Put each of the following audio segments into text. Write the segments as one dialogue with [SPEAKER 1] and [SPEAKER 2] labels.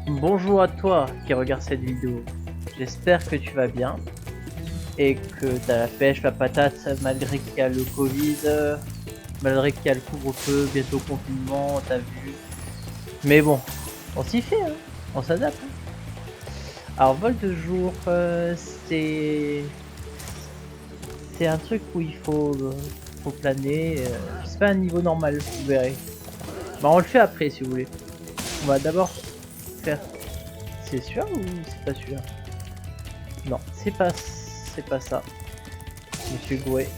[SPEAKER 1] Bonjour à toi qui regarde cette vidéo. J'espère que tu vas bien et que t'as la pêche, la patate, malgré qu'il y a le Covid, malgré qu'il y a le couvre-feu, bientôt confinement, t'as vu. Mais bon, on s'y fait, hein, on s'adapte. Hein. Alors vol de jour, c'est un truc où il faut planer. C'est pas un niveau normal, vous verrez. Bah on le fait après si vous voulez. On va d'abord faire. C'est sûr ou c'est pas sûr? Non, c'est pas ça. Monsieur Gouet.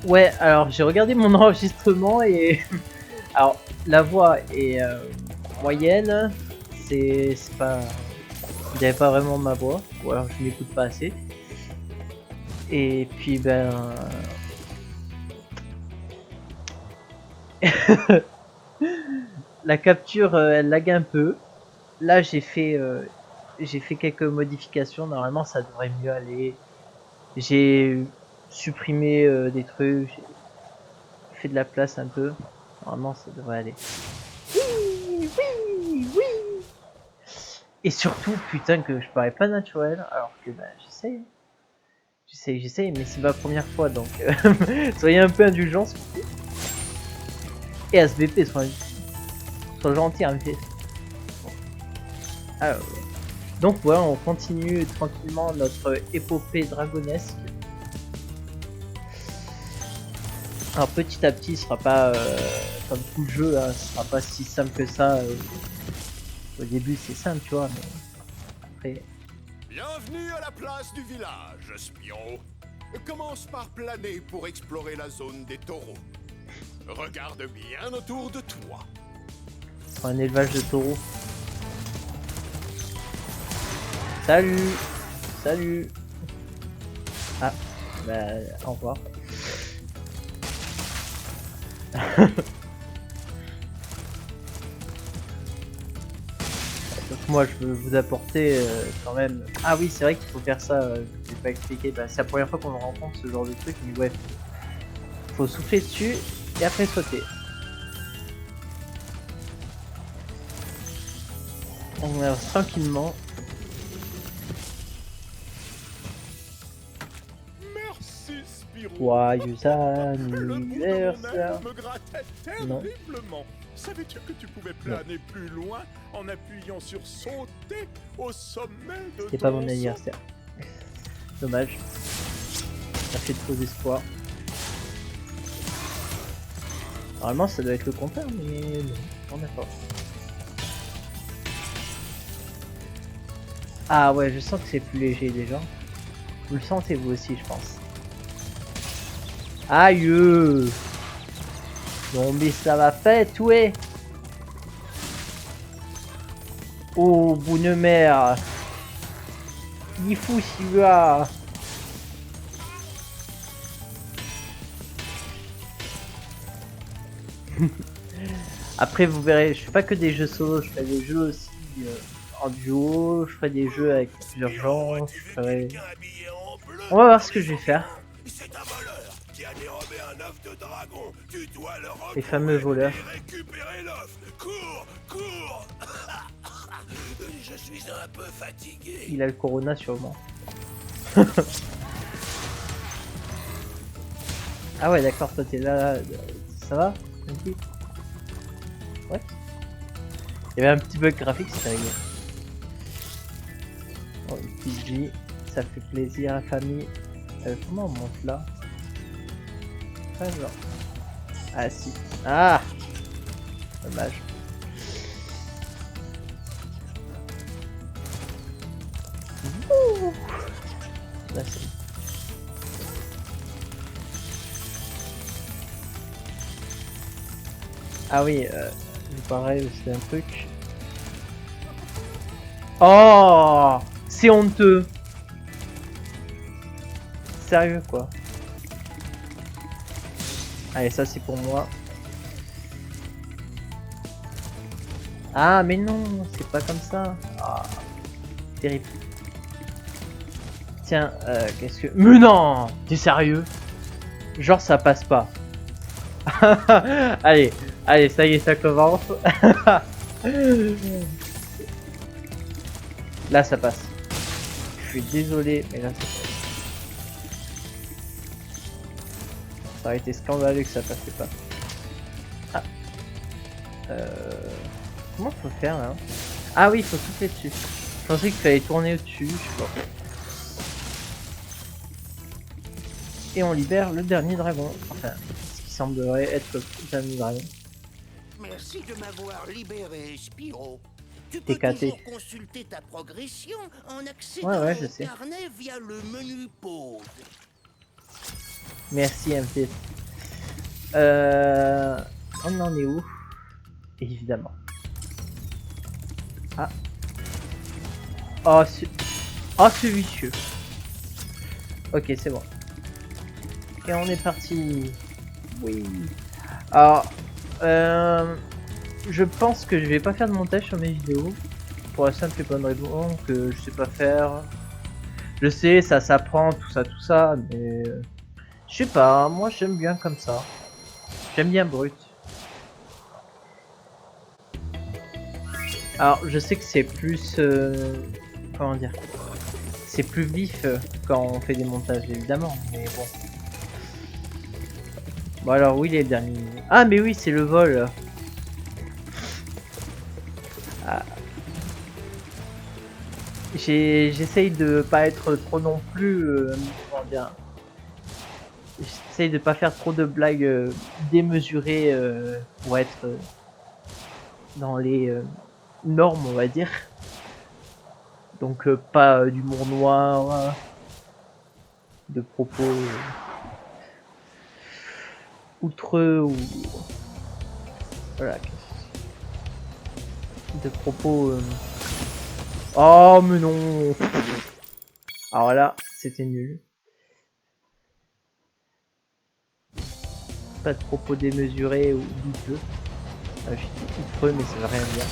[SPEAKER 1] Ouais, alors j'ai regardé mon enregistrement et alors la voix est moyenne. C'est pas, il n'y avait pas vraiment ma voix, ou alors je m'écoute pas assez. Et puis ben la capture elle lag un peu. Là j'ai fait quelques modifications. Normalement ça devrait mieux aller. J'ai supprimé des trucs, j'ai fait de la place un peu. Normalement ça devrait aller. Oui, oui, oui. Et surtout, putain, que je parais pas naturel, alors que bah j'essaye. J'essaye, mais c'est ma première fois, donc soyez un peu indulgents. Et SVP, sois gentil, hein, mais... Alors, donc voilà, on continue tranquillement notre épopée dragonesque. Alors petit à petit, ce sera pas comme tout le jeu, hein, ce sera pas si simple que ça. Au début, c'est simple, tu vois, mais après.
[SPEAKER 2] Bienvenue à la place du village, Spiro. Commence par planer pour explorer la zone des taureaux. Regarde bien autour de toi.
[SPEAKER 1] Un élevage de taureaux. Salut. Salut. Ah, bah, au revoir. Donc moi je veux vous apporter quand même... Ah oui, c'est vrai qu'il faut faire ça, je vais pas expliquer. Bah, c'est la première fois qu'on rencontre ce genre de truc, mais ouais. Faut souffler dessus et après sauter. On avance tranquillement.
[SPEAKER 2] Merci, Spiro.
[SPEAKER 1] Joyeux anniversaire.
[SPEAKER 2] Me grattait terriblement. Savais-tu que tu pouvais planer plus loin en appuyant sur sauter au sommet de
[SPEAKER 1] c'est pas mon anniversaire. Dommage. Ça fait de faux espoirs. Normalement ça doit être le compteur, mais non, on n'a pas. Ah ouais, je sens que c'est plus léger déjà. Vous le sentez vous aussi, je pense. Aïe. Non mais ça va pas tuer. Oh bonne mère. Il faut celui-là. Après vous verrez, je fais pas que des jeux solo, je fais des jeux aussi en duo, je ferai des jeux avec plusieurs gens, je ferai... On va voir ce que je vais faire. Les fameux voleurs.
[SPEAKER 2] Cours, cours. Je suis un peu fatigué.
[SPEAKER 1] Il a le corona sûrement. Ah ouais d'accord, toi t'es là, ça va? Tranquille. Ouais. Il y avait un petit bug graphique, c'était rigolo. Oh, une petite vie, ça fait plaisir à la famille. Comment on monte là? Ah genre. Ah si. Ah! Dommage. Là c'est... Ah oui, pareil, c'est un truc. Oh, c'est honteux. Sérieux quoi. Allez, ça c'est pour moi. Ah mais non, c'est pas comme ça. Ah, terrible. Tiens, qu'est-ce que... Mais non, t'es sérieux? Genre ça passe pas. Allez, allez, ça y est, ça commence. Là ça passe. Je suis désolé, mais là ça passe. Ça aurait été scandaleux que ça passait pas. Ah. Comment faut faire là? Ah oui, il faut souffler dessus. Je pensais qu'il fallait tourner au-dessus, je sais pas. Et on libère le dernier dragon. Enfin, ce qui semblerait être le dernier dragon.
[SPEAKER 3] Merci de m'avoir libéré, Spyro. Tu
[SPEAKER 1] T'es
[SPEAKER 3] peux
[SPEAKER 1] caté.
[SPEAKER 3] toujours consulter ta progression en accédant
[SPEAKER 1] Ouais, je
[SPEAKER 3] au
[SPEAKER 1] sais.
[SPEAKER 3] carnet via le menu pause.
[SPEAKER 1] Merci MT. On en est où? Évidemment. Ah. Oh, c'est vicieux. Ok, c'est bon. Et on est parti. Oui. Alors, je pense que je vais pas faire de montage sur mes vidéos. Pour la simple et bonne raison que je sais pas faire. Je sais, ça s'apprend, tout ça, mais... je sais pas, moi j'aime bien comme ça. J'aime bien brut. Alors, je sais que c'est plus... comment dire? C'est plus vif quand on fait des montages, évidemment, mais bon. Bon alors, oui, les derniers... Ah, mais oui, c'est le vol. Ah. J'essaye de pas être trop non plus... comment dire? J'essaye de pas faire trop de blagues démesurées pour être dans les normes, on va dire. Donc pas d'humour noir, de propos outreux ou voilà, de propos. Oh mais non. Alors là, c'était nul. Pas de propos démesurés ou douteux. Je suis outreux mais ça veut rien dire.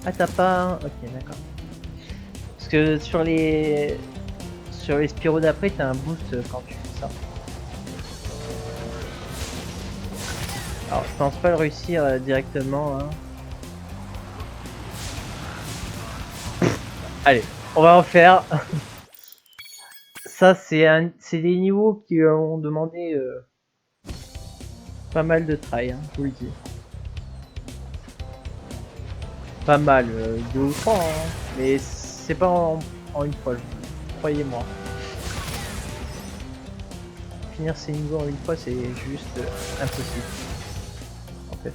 [SPEAKER 1] Ah t'as pas... Ok d'accord. Parce que sur les Spyro d'après t'as un boost quand tu fais ça. Alors je pense pas le réussir directement hein. Allez, on va en faire. Ça c'est des niveaux qui ont demandé pas mal de try, hein, je vous le dis. Pas mal, 2 ou 3 hein, mais c'est pas en une fois, croyez-moi. Finir ces niveaux en une fois c'est juste impossible. En fait.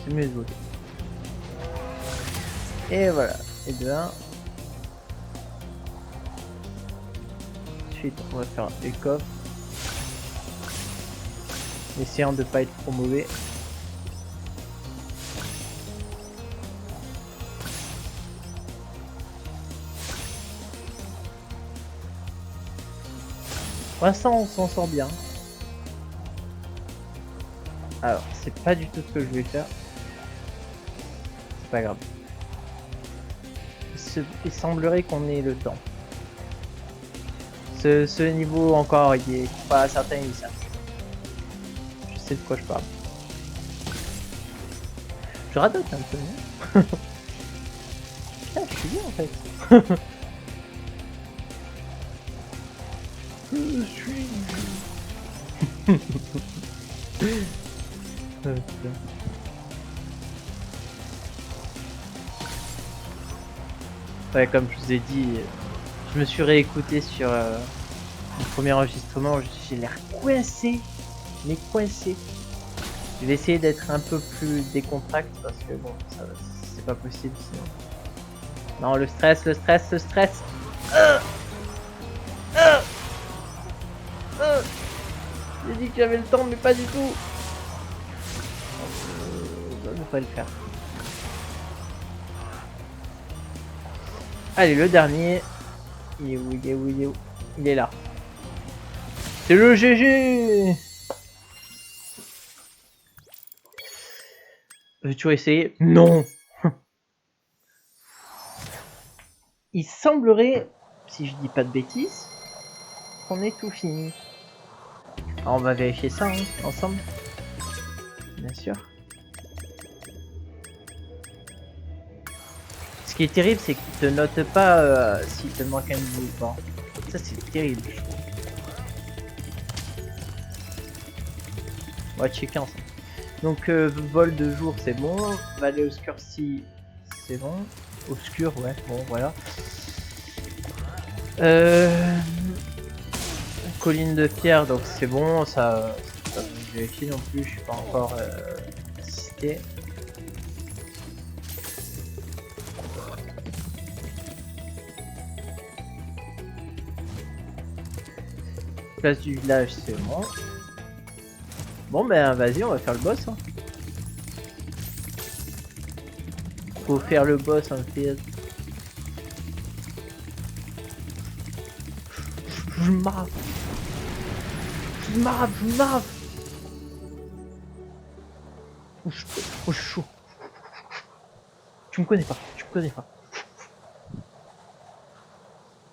[SPEAKER 1] C'est mieux de voter. Et voilà, et de 1. Ensuite on va faire les coffres. Essayant de pas être trop mauvais. Pour l'instant on s'en sort bien. Alors c'est pas du tout ce que je vais faire. C'est pas grave. Il semblerait qu'on ait le temps. Ce niveau encore il est pas certain il est certain. Je sais de quoi je parle. Je radote un peu, non? Putain, je suis bien en fait. Je suis... Ouais, comme je vous ai dit, je me suis réécouté sur le premier enregistrement, j'ai l'air coincé, mais coincé. Je vais essayer d'être un peu plus décontracté parce que bon, c'est pas possible sinon. Non, le stress. J'ai dit que j'avais le temps, mais pas du tout. Je ne pas le faire. Allez, le dernier. Il est où? Il est là. C'est le GG. Veux-tu essayer? Non. Il semblerait, si je dis pas de bêtises, qu'on ait tout fini. Alors on va vérifier ça hein, ensemble. bien sûr. Ce qui est terrible, c'est qu'il te note pas s'il te manque un niveau ou pas. Ça, c'est terrible, je trouve. On va checker ensemble. Donc, vol de jour, c'est bon. Vallée obscurcie, c'est bon. Obscur, ouais, bon, voilà. Colline de pierre, donc c'est bon, ça je vérifie non plus, je suis pas encore assisté. Place du village, c'est bon. Bon ben vas-y, on va faire le boss. Hein. Faut faire le boss en fait. Je m'arrête. Je m'arrête. Oh, je suis chaud. Tu me connais pas.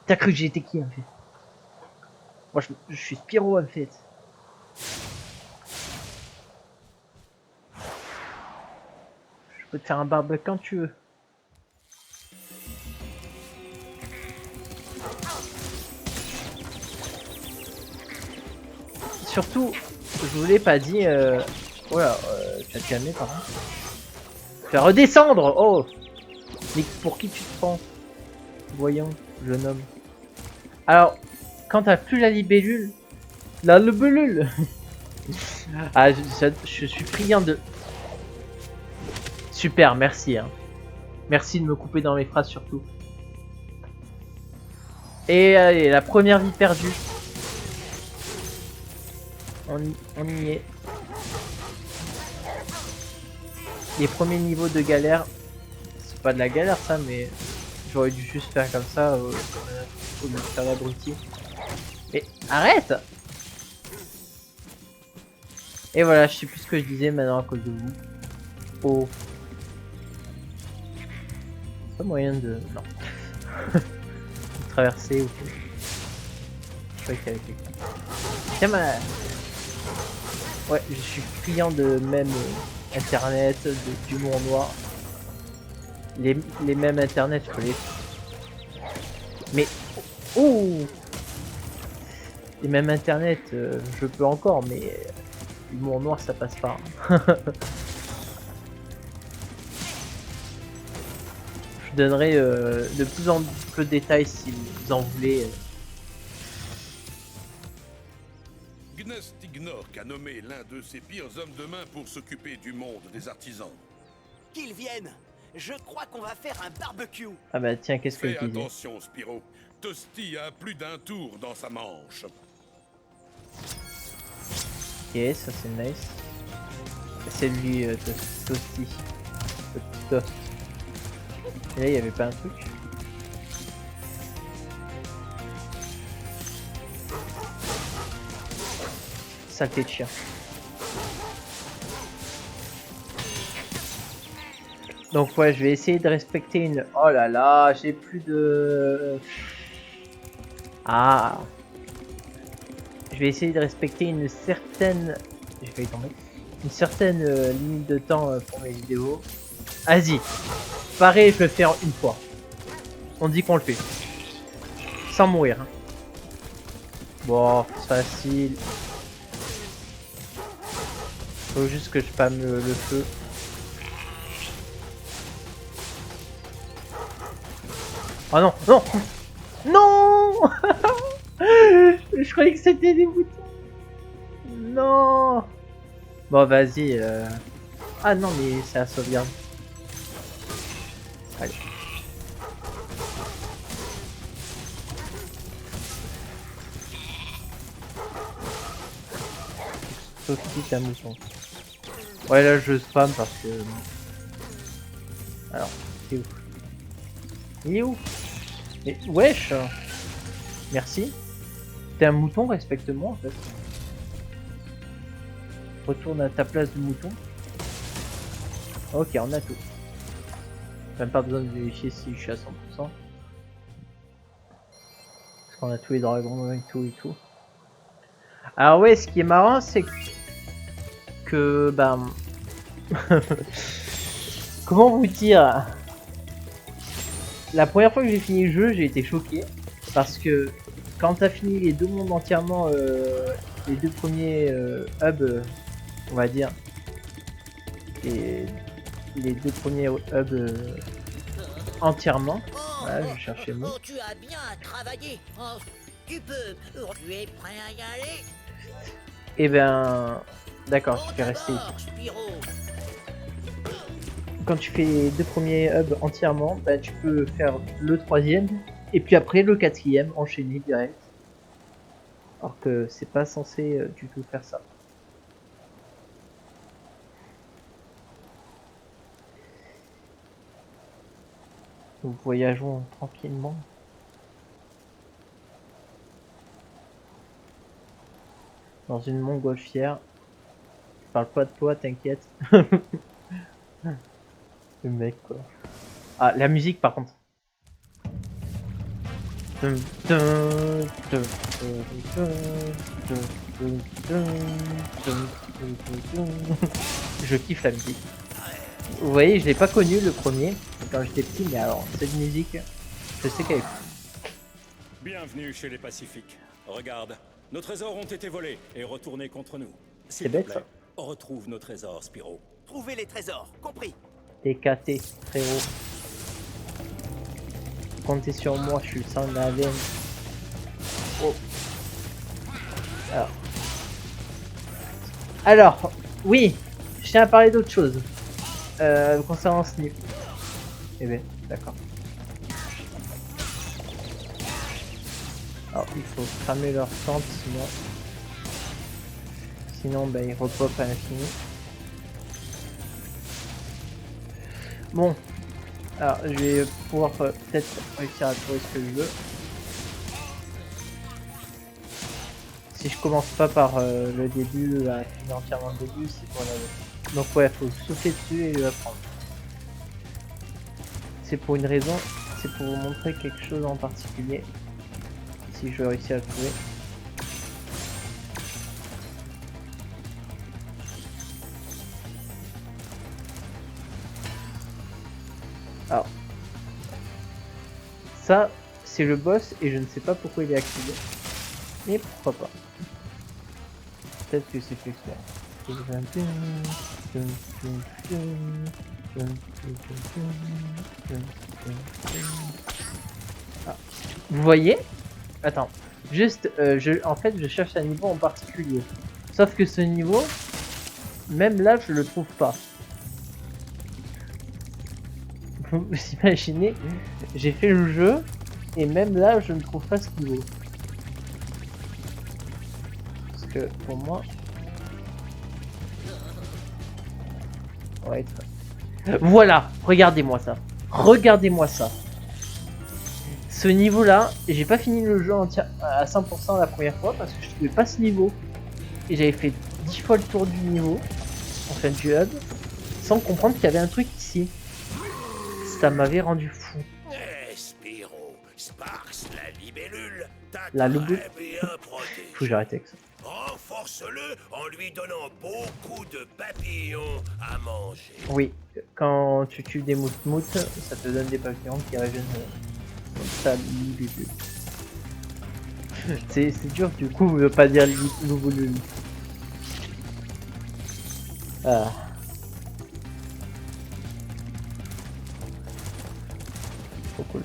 [SPEAKER 1] T'as cru que j'étais qui en fait? Moi je suis Spyro en fait. Je peux te faire un barbecue quand tu veux. Surtout, je vous l'ai pas dit. Voilà, tu vas te calmer par contre. Tu vas redescendre. Oh. Mais pour qui tu te prends? Voyons, jeune homme. Alors, quand t'as plus la libellule, la libellule. Ah, je suis friand de. Super, merci. Hein. Merci de me couper dans mes phrases surtout. Et allez, la première vie perdue. On y est. Les premiers niveaux de galère. C'est pas de la galère ça, mais j'aurais dû juste faire comme ça au lieu de faire l'abruti. Mais arrête! Et voilà, je sais plus ce que je disais maintenant à cause de vous. Oh. Pas moyen de. Non. de traverser ou quoi. Je croyais qu'il y avait quelqu'un. Tiens ma. Ouais, je suis friand de même internet, d'humour noir. Les mêmes internet, je peux les. Mais. Oh! Les mêmes internet, je peux encore, mais. L'humour noir, ça passe pas. Je donnerai de plus en plus de détails si vous en voulez.
[SPEAKER 2] Gnest Ignork a nommé l'un de ses pires hommes de main pour s'occuper du monde des artisans.
[SPEAKER 3] Qu'ils viennent. Je crois qu'on va faire un barbecue.
[SPEAKER 1] Ah bah tiens, qu'est-ce que
[SPEAKER 2] Fais
[SPEAKER 1] je disais?
[SPEAKER 2] attention, Spyro. Toasty a plus d'un tour dans sa manche.
[SPEAKER 1] Ok, ça c'est nice. C'est lui, Toasty. Toast. Et là, il y avait pas un truc? Saleté de chien. Donc ouais, je vais essayer de respecter une... Oh là là, j'ai plus de... Ah. Je vais essayer de respecter une certaine... J'ai failli tomber. Une certaine limite de temps pour mes vidéos. Vas-y. Pareil, je le fais en une fois. On dit qu'on le fait. Sans mourir. Hein. Bon, c'est facile. Faut juste que je spamme le feu. Oh non, non. Non. Je croyais que c'était des boutons. Non. Bon, vas-y. Ah non, mais c'est la sauvegarde. Allez. Sauf si t'as mouton. Ouais, là je spam parce que. Alors, c'est où? Il est où? Mais wesh! Merci. T'es un mouton, respecte-moi en fait. Retourne à ta place de mouton. Ok, on a tout. Même pas besoin de vérifier si je suis à 100%. Parce qu'on a tous les dragons et tout et tout. Alors ouais, ce qui est marrant, c'est que bah, Comment vous dire? La première fois que j'ai fini le jeu, j'ai été choqué parce que quand t'as fini les deux mondes entièrement, les deux premiers hubs, on va dire, et les deux premiers hubs entièrement. Voilà, je cherchais le mot.
[SPEAKER 3] Oh, tu as bien travaillé. Oh, tu peux. Tu es prêt à y aller?
[SPEAKER 1] Et ben, d'accord, je vais rester ici.
[SPEAKER 3] D'abord, Spyro.
[SPEAKER 1] Quand tu fais les deux premiers hubs entièrement, bah, tu peux faire le troisième et puis après le quatrième enchaîné direct. Alors que c'est pas censé du tout faire ça. Nous voyageons tranquillement. Dans une montgolfière. Je parle pas de toi, t'inquiète. Le mec quoi. Ah, la musique par contre. Je kiffe la musique. Vous voyez, je l'ai pas connu le premier quand j'étais petit, mais alors cette musique, je sais qu'elle est cool.
[SPEAKER 4] Bienvenue chez les Pacifiques. Regarde, nos trésors ont été volés et retournés contre nous.
[SPEAKER 1] C'est
[SPEAKER 4] S'il te
[SPEAKER 1] bête,
[SPEAKER 4] plaît,
[SPEAKER 1] ça.
[SPEAKER 4] retrouve nos trésors, Spyro.
[SPEAKER 3] Trouvez les trésors, compris.
[SPEAKER 1] TKT, frérot. Comptez sur moi, je suis le sang de la veine. Oh. Alors, oui, je tiens à parler d'autre chose. Concernant ce niveau. Eh ben, d'accord. Alors, il faut cramer leur tente, sinon ben, ils repopent à l'infini. Bon, alors je vais pouvoir peut-être réussir à trouver ce que je veux. Si je commence pas par le début, à finir entièrement le début, c'est pour la... Donc ouais, faut souffler dessus et le prendre. C'est pour une raison, c'est pour vous montrer quelque chose en particulier. Si je réussis à le trouver. Alors, ça, c'est le boss et je ne sais pas pourquoi il est activé. Mais pourquoi pas. Peut-être que c'est fait exprès. Ah. Vous voyez? Attends. Juste, en fait, je cherche un niveau en particulier. Sauf que ce niveau, même là, je le trouve pas. Vous imaginez, j'ai fait le jeu et même là je ne trouve pas ce niveau. Parce que pour moi, on va être... Voilà, regardez-moi ça. Regardez-moi ça. Ce niveau là, j'ai pas fini le jeu entier à 100% la première fois parce que je trouvais pas ce niveau. Et j'avais fait 10 fois le tour du niveau, enfin du hub, sans comprendre qu'il y avait un truc ici. Ça m'avait rendu fou.
[SPEAKER 3] Eh, Spyro, Sparks, la libellule, t'a
[SPEAKER 1] La
[SPEAKER 3] très
[SPEAKER 1] libellule.
[SPEAKER 3] bien protégé.
[SPEAKER 1] Faut que j'arrête avec ça.
[SPEAKER 3] Renforce-le en lui donnant beaucoup de papillons à manger.
[SPEAKER 1] Oui, quand tu tues des moutes, ça te donne des papillons qui reviennent comme ça. C'est dur du coup, ne pas dire louboulul. Ah. Trop cool.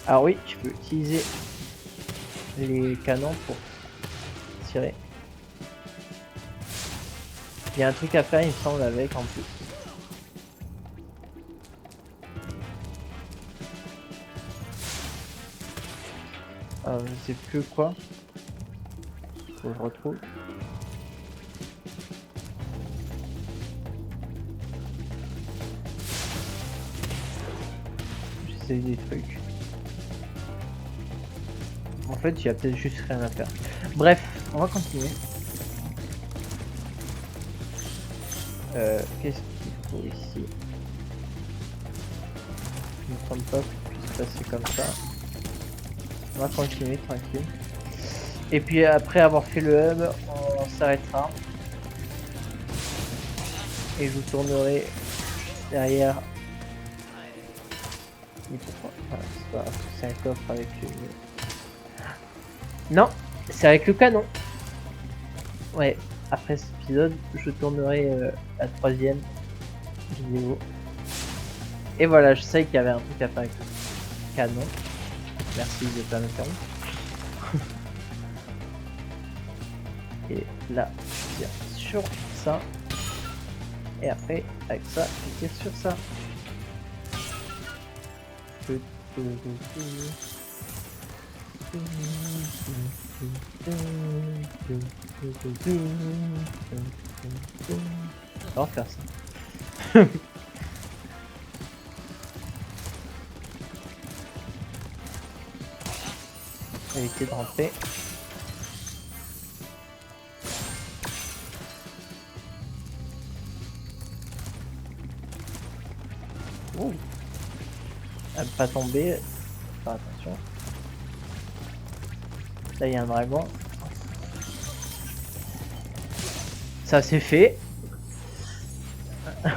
[SPEAKER 1] Alors oui, tu peux utiliser les canons pour tirer. Il y a un truc à faire, il me semble, avec en plus. Je sais plus quoi. Faut que je retrouve. J'essaie des trucs. En fait, il y a peut-être juste rien à faire. Bref, on va continuer. Qu'est-ce qu'il faut ici? Je ne me semble pas que puisse passer comme ça. On va continuer tranquille. Et puis après avoir fait le hub, on s'arrêtera. Et je vous tournerai derrière. Voilà, c'est pas grave, c'est un coffre avec non, c'est avec le canon. Ouais, après cet épisode, je tournerai la 3e vidéo. Et voilà, je sais qu'il y avait un truc à faire avec le canon. Merci de pas me faire. Et là, je tire sur ça. Et après, avec ça, je tire sur ça. On va faire ça. Éviter de rentrer. Oh. À ne pas tomber. Faire attention. Là il y a un dragon. Ça c'est fait. Je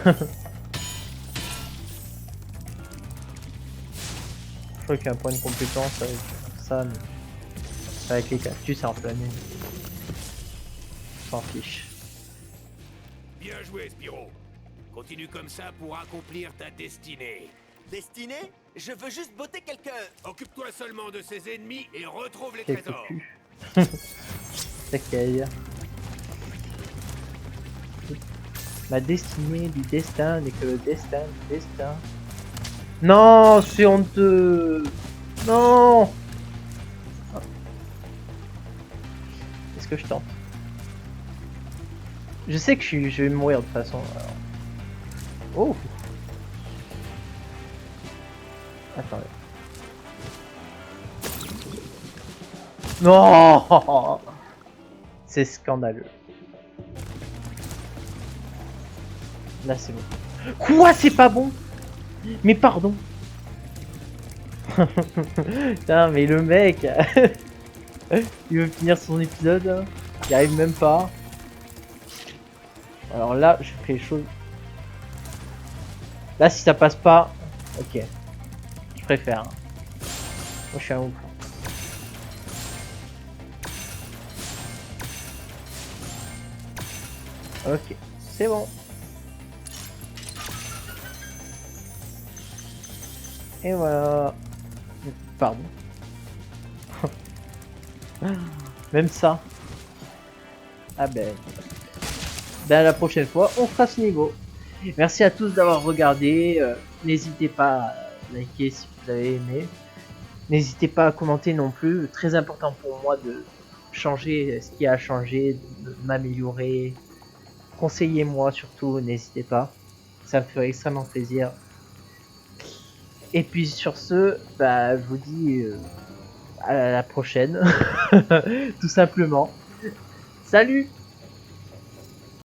[SPEAKER 1] crois qu'il y a un point de compétence avec ça, mais avec les cactus à enflammer. S'en fiche.
[SPEAKER 3] Bien joué, Spyro. Continue comme ça pour accomplir ta destinée.
[SPEAKER 5] Destinée? Je veux juste botter quelqu'un.
[SPEAKER 3] Occupe-toi seulement de ses ennemis et retrouve les
[SPEAKER 1] Quelques
[SPEAKER 3] trésors.
[SPEAKER 1] culs. C'est qu'il y a à dire. Ma destinée du destin n'est que le destin du destin. Non, c'est honteux. Non. Est-ce que je tente? Je sais que je vais mourir de toute façon. Alors. Oh. Attendez. Non. C'est scandaleux. Là c'est bon. Quoi, c'est pas bon? Mais pardon. Putain, mais le mec, il veut finir son épisode, hein. Il arrive même pas. Alors là, je fais les choses. Là, si ça passe pas, ok. Je préfère. Hein. Moi, je suis un ouf. Ok, c'est bon. Et voilà. Pardon. Même ça. Ah ben. Ben à la prochaine fois, on fera ce niveau. Merci à tous d'avoir regardé. N'hésitez pas à liker si vous avez aimé. N'hésitez pas à commenter non plus. Très important pour moi de changer ce qui a changé, de m'améliorer. Conseillez-moi surtout, n'hésitez pas. Ça me ferait extrêmement plaisir. Et puis sur ce, bah, je vous dis à la prochaine. Tout simplement. Salut!